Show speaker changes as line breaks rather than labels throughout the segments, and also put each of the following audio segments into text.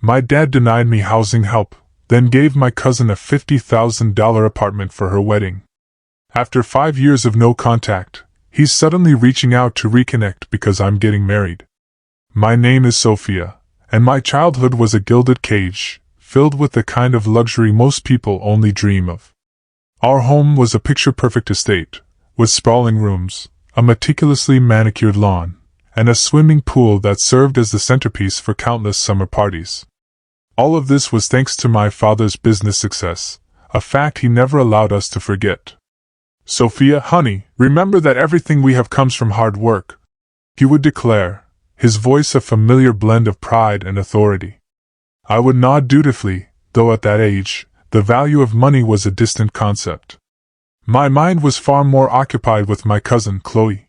My dad denied me housing help, then gave my cousin a $50,000 apartment for her wedding. After 5 years of no contact, he's suddenly reaching out to reconnect because I'm getting married. My name is Sophia, and my childhood was a gilded cage, filled with the kind of luxury most people only dream of. Our home was a picture-perfect estate, with sprawling rooms, a meticulously manicured lawn, and a swimming pool that served as the centerpiece for countless summer parties. All of this was thanks to my father's business success, a fact he never allowed us to forget. "Sophia, honey, remember that everything we have comes from hard work," he would declare, his voice a familiar blend of pride and authority. I would nod dutifully, though at that age, the value of money was a distant concept. My mind was far more occupied with my cousin Chloe.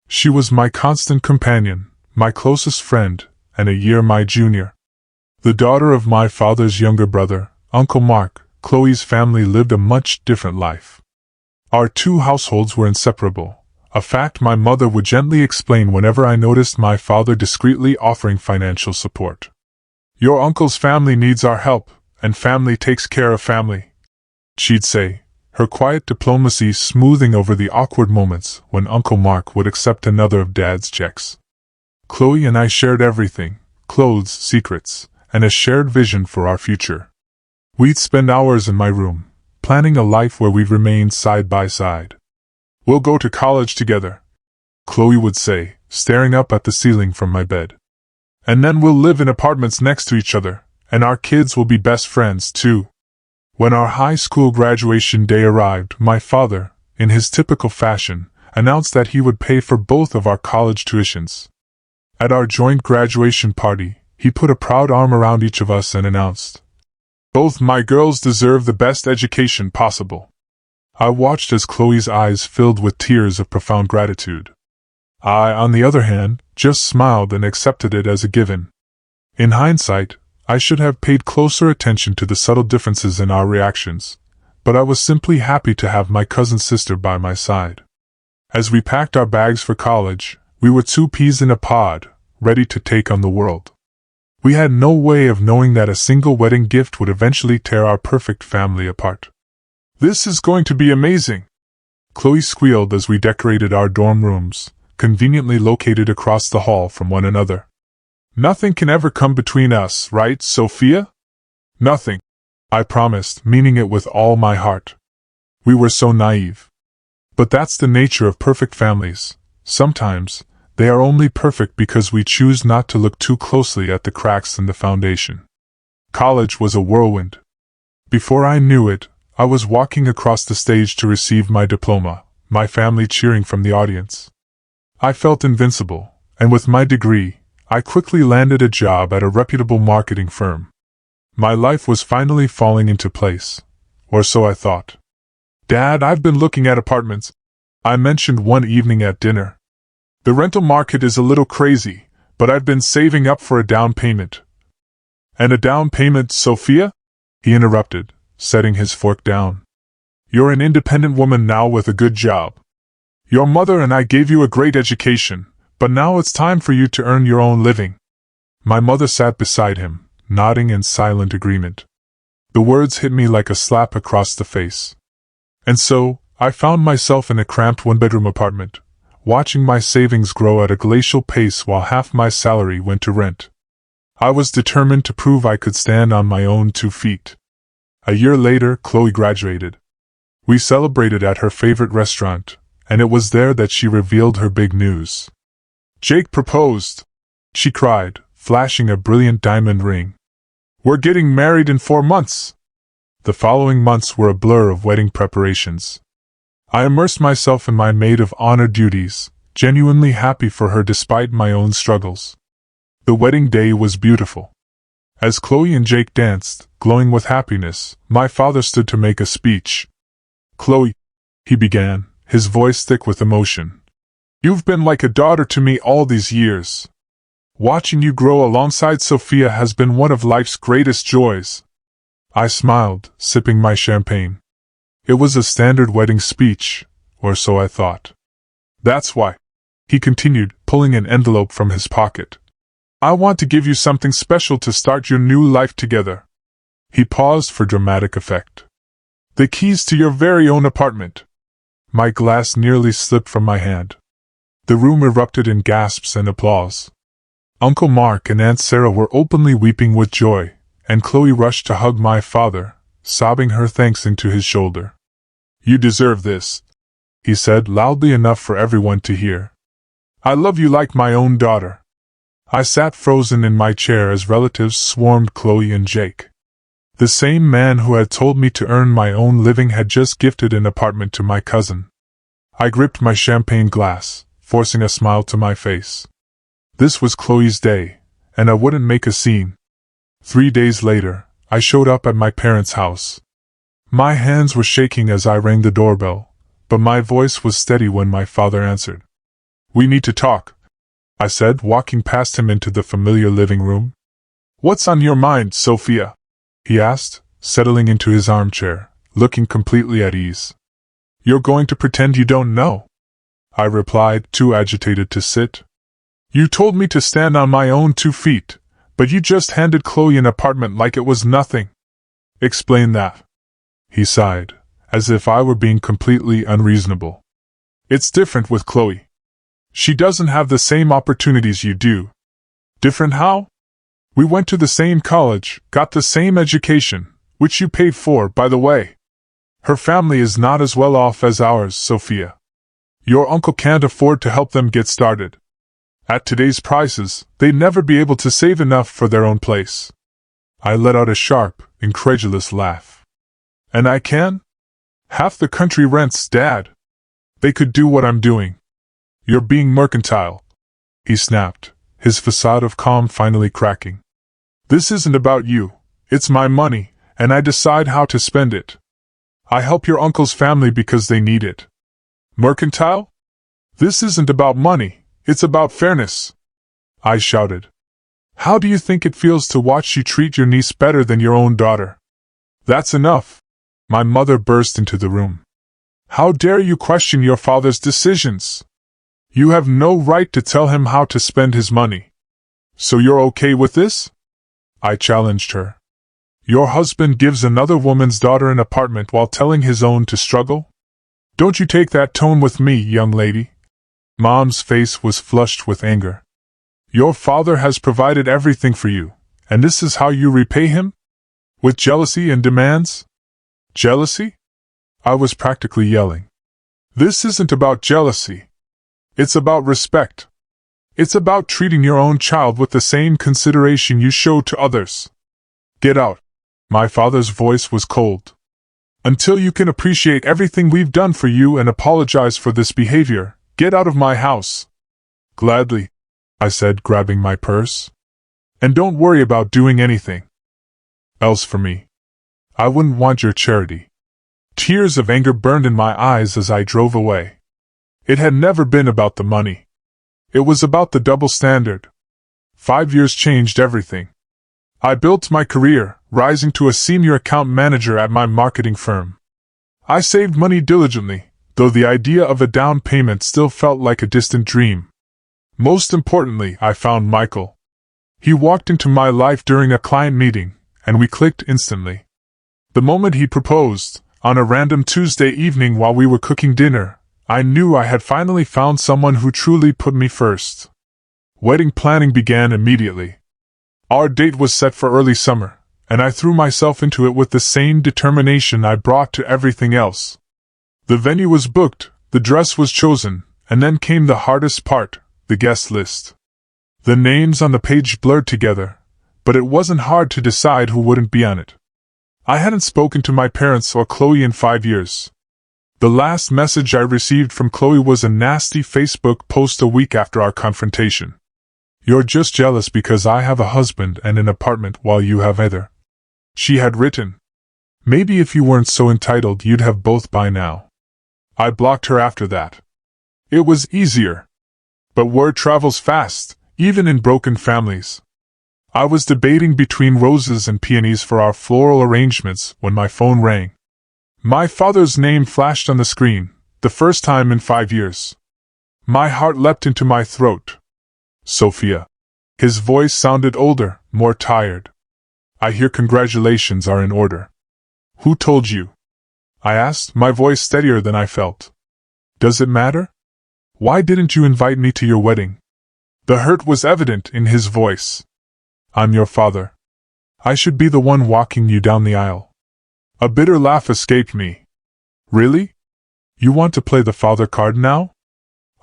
She was my constant companion, my closest friend, and a year my junior. The daughter of my father's younger brother, Uncle Mark, Chloe's family lived a much different life. Our two households were inseparable, a fact my mother would gently explain whenever I noticed my father discreetly offering financial support. "Your uncle's family needs our help, and family takes care of family," she'd say, her quiet diplomacy smoothing over the awkward moments when Uncle Mark would accept another of Dad's checks. Chloe and I shared everything: clothes, secrets, and a shared vision for our future. We'd spend hours in my room, planning a life where we'd remain side by side. "We'll go to college together," Chloe would say, staring up at the ceiling from my bed. "And then we'll live in apartments next to each other, and our kids will be best friends, too." When our high school graduation day arrived, my father, in his typical fashion, announced that he would pay for both of our college tuitions. At our joint graduation party, he put a proud arm around each of us and announced, "Both my girls deserve the best education possible." I watched as Chloe's eyes filled with tears of profound gratitude. I, on the other hand, just smiled and accepted it as a given. In hindsight, I should have paid closer attention to the subtle differences in our reactions, but I was simply happy to have my cousin's sister by my side. As we packed our bags for college, we were two peas in a pod, ready to take on the world. We had no way of knowing that a single wedding gift would eventually tear our perfect family apart. "This is going to be amazing," Chloe squealed as we decorated our dorm rooms, conveniently located across the hall from one another. "Nothing can ever come between us, right, Sophia?" "Nothing," I promised, meaning it with all my heart. We were so naive. But that's the nature of perfect families. Sometimes, they are only perfect because we choose not to look too closely at the cracks in the foundation. College was a whirlwind. Before I knew it, I was walking across the stage to receive my diploma, my family cheering from the audience. I felt invincible, and with my degree, I quickly landed a job at a reputable marketing firm. My life was finally falling into place, or so I thought. "Dad, I've been looking at apartments," I mentioned one evening at dinner. "The rental market is a little crazy, but I've been saving up for a down payment." "And a down payment, Sophia?" he interrupted, setting his fork down. "You're an independent woman now with a good job. Your mother and I gave you a great education, but now it's time for you to earn your own living." My mother sat beside him, nodding in silent agreement. The words hit me like a slap across the face. And so, I found myself in a cramped one-bedroom apartment, watching my savings grow at a glacial pace while half my salary went to rent. I was determined to prove I could stand on my own 2 feet. A year later, Chloe graduated. We celebrated at her favorite restaurant, and it was there that she revealed her big news. "Jake proposed," she cried, flashing a brilliant diamond ring. "We're getting married in 4 months." The following months were a blur of wedding preparations. I immersed myself in my maid of honor duties, genuinely happy for her despite my own struggles. The wedding day was beautiful. As Chloe and Jake danced, glowing with happiness, my father stood to make a speech. "Chloe," he began, his voice thick with emotion, "you've been like a daughter to me all these years. Watching you grow alongside Sophia has been one of life's greatest joys." I smiled, sipping my champagne. It was a standard wedding speech, or so I thought. "That's why," he continued, pulling an envelope from his pocket. I want to give you something special to start your new life together. He paused for dramatic effect. The keys to your very own apartment. My glass nearly slipped from my hand. The room erupted in gasps and applause. Uncle Mark and Aunt Sarah were openly weeping with joy, and Chloe rushed to hug my father, sobbing her thanks into his shoulder. You deserve this, he said loudly enough for everyone to hear. I love you like my own daughter. I sat frozen in my chair as relatives swarmed Chloe and Jake. The same man who had told me to earn my own living had just gifted an apartment to my cousin. I gripped my champagne glass, forcing a smile to my face. This was Chloe's day, and I wouldn't make a scene. 3 days later, I showed up at my parents' house. My hands were shaking as I rang the doorbell, but my voice was steady when my father answered. We need to talk, I said, walking past him into the familiar living room. What's on your mind, Sophia? He asked, settling into his armchair, looking completely at ease. You're going to pretend you don't know? I replied, too agitated to sit. You told me to stand on my own 2 feet, but you just handed Chloe an apartment like it was nothing. Explain that. He sighed, as if I were being completely unreasonable. It's different with Chloe. She doesn't have the same opportunities you do. Different how? We went to the same college, got the same education, which you paid for, by the way. Her family is not as well off as ours, Sophia. Your uncle can't afford to help them get started. At today's prices, they'd never be able to save enough for their own place. I let out a sharp, incredulous laugh. And I can? Half the country rents, Dad. They could do what I'm doing. You're being mercantile, he snapped, his facade of calm finally cracking. This isn't about you, it's my money, and I decide how to spend it. I help your uncle's family because they need it. Mercantile? This isn't about money, it's about fairness, I shouted. How do you think it feels to watch you treat your niece better than your own daughter? That's enough. My mother burst into the room. How dare you question your father's decisions? You have no right to tell him how to spend his money. So you're okay with this? I challenged her. Your husband gives another woman's daughter an apartment while telling his own to struggle? Don't you take that tone with me, young lady. Mom's face was flushed with anger. Your father has provided everything for you, and this is how you repay him? With jealousy and demands? Jealousy? I was practically yelling. This isn't about jealousy. It's about respect. It's about treating your own child with the same consideration you show to others. Get out. My father's voice was cold. Until you can appreciate everything we've done for you and apologize for this behavior, get out of my house. Gladly, I said, grabbing my purse. And don't worry about doing anything else for me. I wouldn't want your charity. Tears of anger burned in my eyes as I drove away. It had never been about the money. It was about the double standard. 5 years changed everything. I built my career, rising to a senior account manager at my marketing firm. I saved money diligently, though the idea of a down payment still felt like a distant dream. Most importantly, I found Michael. He walked into my life during a client meeting, and we clicked instantly. The moment he proposed, on a random Tuesday evening while we were cooking dinner, I knew I had finally found someone who truly put me first. Wedding planning began immediately. Our date was set for early summer, and I threw myself into it with the same determination I brought to everything else. The venue was booked, the dress was chosen, and then came the hardest part, the guest list. The names on the page blurred together, but it wasn't hard to decide who wouldn't be on it. I hadn't spoken to my parents or Chloe in 5 years. The last message I received from Chloe was a nasty Facebook post a week after our confrontation. You're just jealous because I have a husband and an apartment while you have neither. She had written. Maybe if you weren't so entitled you'd have both by now. I blocked her after that. It was easier. But word travels fast, even in broken families. I was debating between roses and peonies for our floral arrangements when my phone rang. My father's name flashed on the screen, the first time in 5 years. My heart leapt into my throat. Sophia. His voice sounded older, more tired. I hear congratulations are in order. Who told you? I asked, my voice steadier than I felt. Does it matter? Why didn't you invite me to your wedding? The hurt was evident in his voice. I'm your father. I should be the one walking you down the aisle. A bitter laugh escaped me. Really? You want to play the father card now?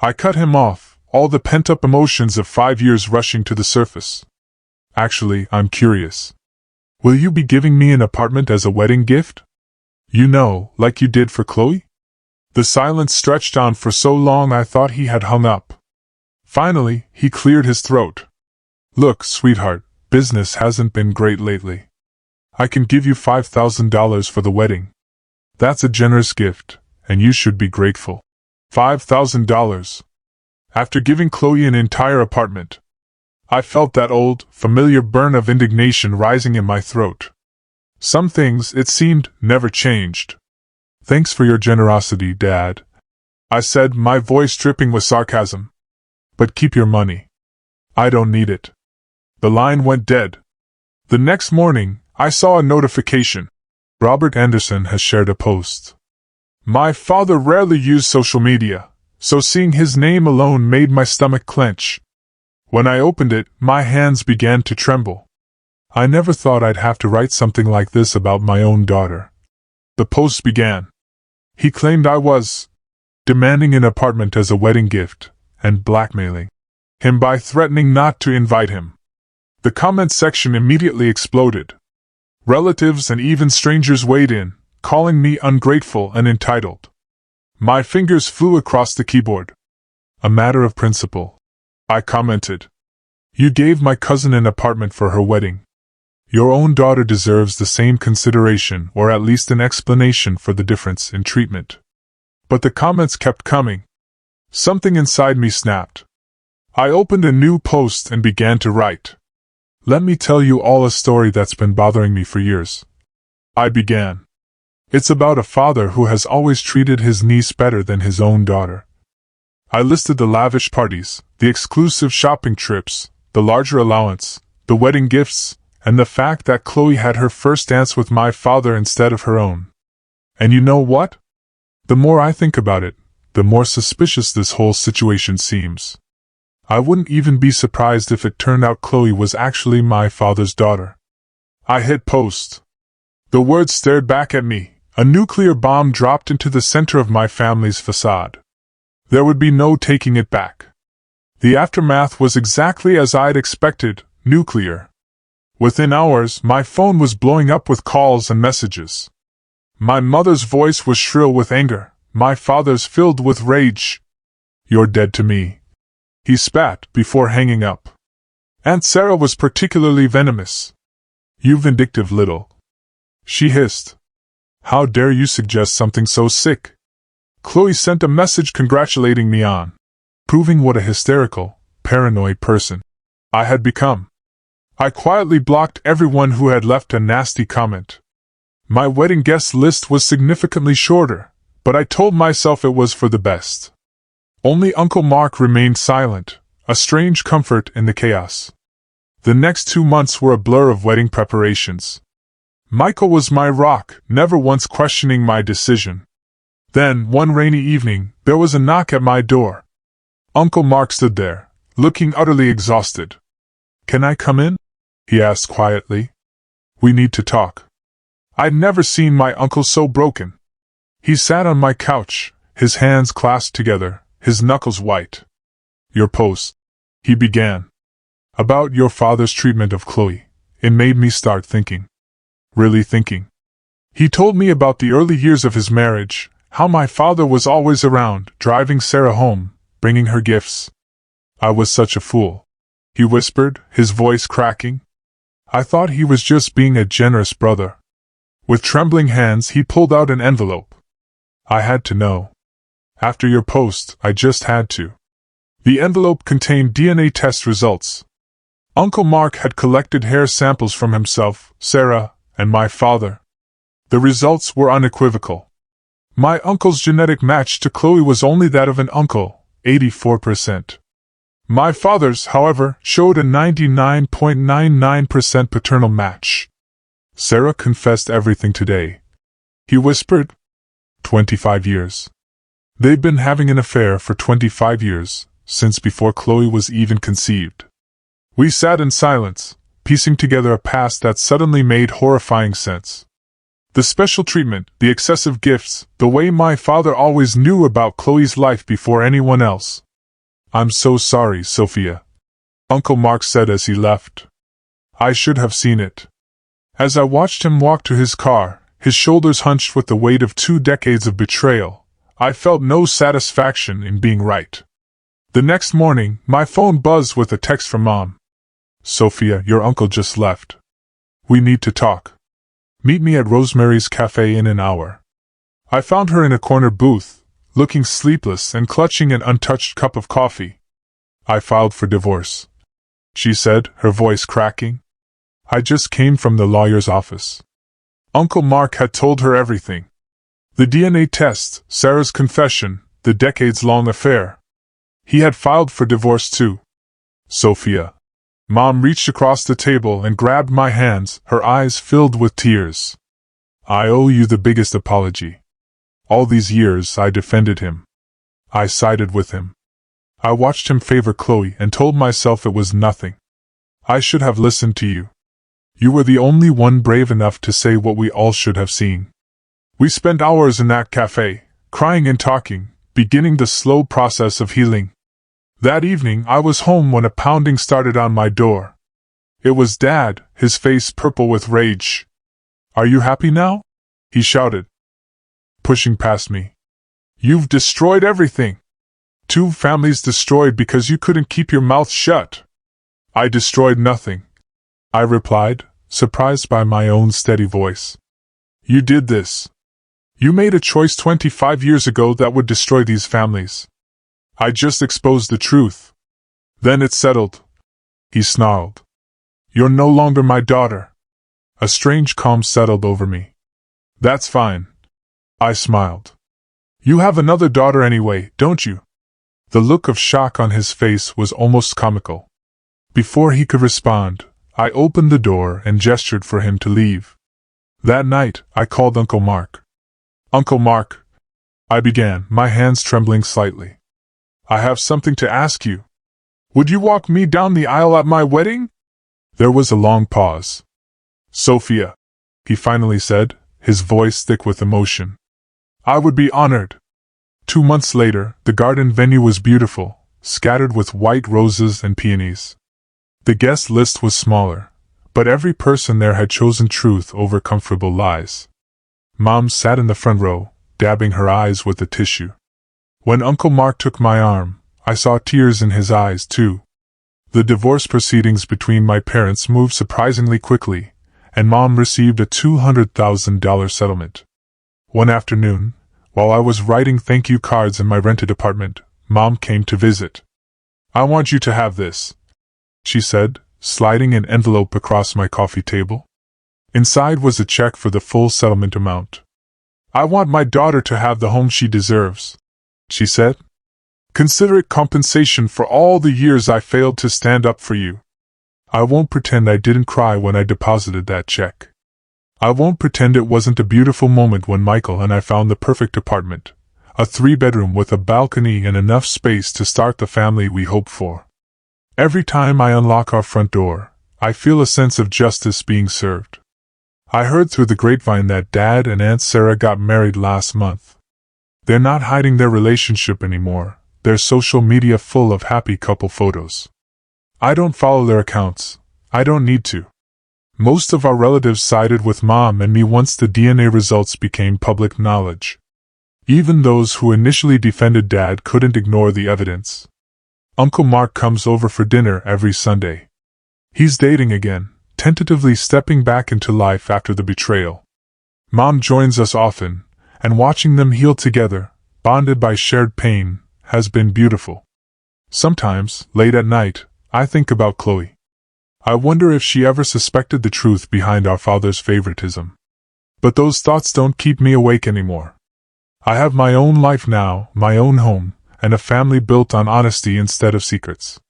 I cut him off, all the pent-up emotions of 5 years rushing to the surface. Actually, I'm curious. Will you be giving me an apartment as a wedding gift? You know, like you did for Chloe? The silence stretched on for so long I thought he had hung up. Finally, he cleared his throat. Look, sweetheart, business hasn't been great lately. I can give you $5,000 for the wedding. That's a generous gift, and you should be grateful. $5,000. After giving Chloe an entire apartment, I felt that old, familiar burn of indignation rising in my throat. Some things, it seemed, never changed. Thanks for your generosity, Dad, I said, my voice dripping with sarcasm. But keep your money. I don't need it. The line went dead. The next morning, I saw a notification. Robert Anderson has shared a post. My father rarely used social media, so seeing his name alone made my stomach clench. When I opened it, my hands began to tremble. I never thought I'd have to write something like this about my own daughter. The post began. He claimed I was demanding an apartment as a wedding gift and blackmailing him by threatening not to invite him. The comment section immediately exploded. Relatives and even strangers weighed in, calling me ungrateful and entitled. My fingers flew across the keyboard. A matter of principle, I commented. You gave my cousin an apartment for her wedding. Your own daughter deserves the same consideration or at least an explanation for the difference in treatment. But the comments kept coming. Something inside me snapped. I opened a new post and began to write. Let me tell you all a story that's been bothering me for years. I began. It's about a father who has always treated his niece better than his own daughter. I listed the lavish parties, the exclusive shopping trips, the larger allowance, the wedding gifts, and the fact that Chloe had her first dance with my father instead of her own. And you know what? The more I think about it, the more suspicious this whole situation seems. I wouldn't even be surprised if it turned out Chloe was actually my father's daughter. I hit post. The words stared back at me. A nuclear bomb dropped into the center of my family's facade. There would be no taking it back. The aftermath was exactly as I'd expected, nuclear. Within hours, my phone was blowing up with calls and messages. My mother's voice was shrill with anger, my father's filled with rage. You're dead to me, he spat before hanging up. Aunt Sarah was particularly venomous. You vindictive little, she hissed. How dare you suggest something so sick? Chloe sent a message congratulating me on proving what a hysterical, paranoid person I had become. I quietly blocked everyone who had left a nasty comment. My wedding guest list was significantly shorter, but I told myself it was for the best. Only Uncle Mark remained silent, a strange comfort in the chaos. The next 2 months were a blur of wedding preparations. Michael was my rock, never once questioning my decision. Then, one rainy evening, there was a knock at my door. Uncle Mark stood there, looking utterly exhausted. Can I come in? He asked quietly. We need to talk. I'd never seen my uncle so broken. He sat on my couch, his hands clasped together, his knuckles white. Your post, he began. About your father's treatment of Chloe. It made me start thinking. Really thinking. He told me about the early years of his marriage, how my father was always around, driving Sarah home, bringing her gifts. I was such a fool, he whispered, his voice cracking. I thought he was just being a generous brother. With trembling hands he pulled out an envelope. I had to know. After your post, I just had to. The envelope contained DNA test results. Uncle Mark had collected hair samples from himself, Sarah, and my father. The results were unequivocal. My uncle's genetic match to Chloe was only that of an uncle, 84%. My father's, however, showed a 99.99% paternal match. Sarah confessed everything today. He whispered. 25 years. They've been having an affair for 25 years, since before Chloe was even conceived. We sat in silence, piecing together a past that suddenly made horrifying sense. The special treatment, the excessive gifts, the way my father always knew about Chloe's life before anyone else. I'm so sorry, Sophia, Uncle Mark said as he left. I should have seen it. As I watched him walk to his car, his shoulders hunched with the weight of 2 decades of betrayal, I felt no satisfaction in being right. The next morning, my phone buzzed with a text from Mom. Sophia, your uncle just left. We need to talk. Meet me at Rosemary's Cafe in an hour. I found her in a corner booth, looking sleepless and clutching an untouched cup of coffee. I filed for divorce, she said, her voice cracking. I just came from the lawyer's office. Uncle Mark had told her everything. The DNA test, Sarah's confession, the decades-long affair. He had filed for divorce too. Sophia. Mom reached across the table and grabbed my hands, her eyes filled with tears. I owe you the biggest apology. All these years I defended him. I sided with him. I watched him favor Chloe and told myself it was nothing. I should have listened to you. You were the only one brave enough to say what we all should have seen. We spent hours in that cafe, crying and talking, beginning the slow process of healing. That evening I was home when a pounding started on my door. It was Dad, his face purple with rage. Are you happy now? He shouted, pushing past me. You've destroyed everything. 2 families destroyed because you couldn't keep your mouth shut. I destroyed nothing, I replied, surprised by my own steady voice. You did this. You made a choice 25 years ago that would destroy these families. I just exposed the truth. Then it settled. He snarled. You're no longer my daughter. A strange calm settled over me. That's fine. I smiled. You have another daughter anyway, don't you? The look of shock on his face was almost comical. Before he could respond, I opened the door and gestured for him to leave. That night, I called Uncle Mark. Uncle Mark, I began, my hands trembling slightly. I have something to ask you. Would you walk me down the aisle at my wedding? There was a long pause. Sophia, he finally said, his voice thick with emotion. I would be honored. 2 months later, the garden venue was beautiful, scattered with white roses and peonies. The guest list was smaller, but every person there had chosen truth over comfortable lies. Mom sat in the front row, dabbing her eyes with a tissue. When Uncle Mark took my arm, I saw tears in his eyes too. The divorce proceedings between my parents moved surprisingly quickly, and Mom received a $200,000 settlement. One afternoon, while I was writing thank you cards in my rented apartment, Mom came to visit. I want you to have this, she said, sliding an envelope across my coffee table. Inside was a check for the full settlement amount. I want my daughter to have the home she deserves, she said. Consider it compensation for all the years I failed to stand up for you. I won't pretend I didn't cry when I deposited that check. I won't pretend it wasn't a beautiful moment when Michael and I found the perfect apartment, a 3-bedroom with a balcony and enough space to start the family we hoped for. Every time I unlock our front door, I feel a sense of justice being served. I heard through the grapevine that Dad and Aunt Sarah got married last month. They're not hiding their relationship anymore, their social media full of happy couple photos. I don't follow their accounts, I don't need to. Most of our relatives sided with Mom and me once the DNA results became public knowledge. Even those who initially defended Dad couldn't ignore the evidence. Uncle Mark comes over for dinner every Sunday. He's dating again, tentatively stepping back into life after the betrayal. Mom joins us often, and watching them heal together, bonded by shared pain, has been beautiful. Sometimes, late at night, I think about Chloe. I wonder if she ever suspected the truth behind our father's favoritism. But those thoughts don't keep me awake anymore. I have my own life now, my own home, and a family built on honesty instead of secrets.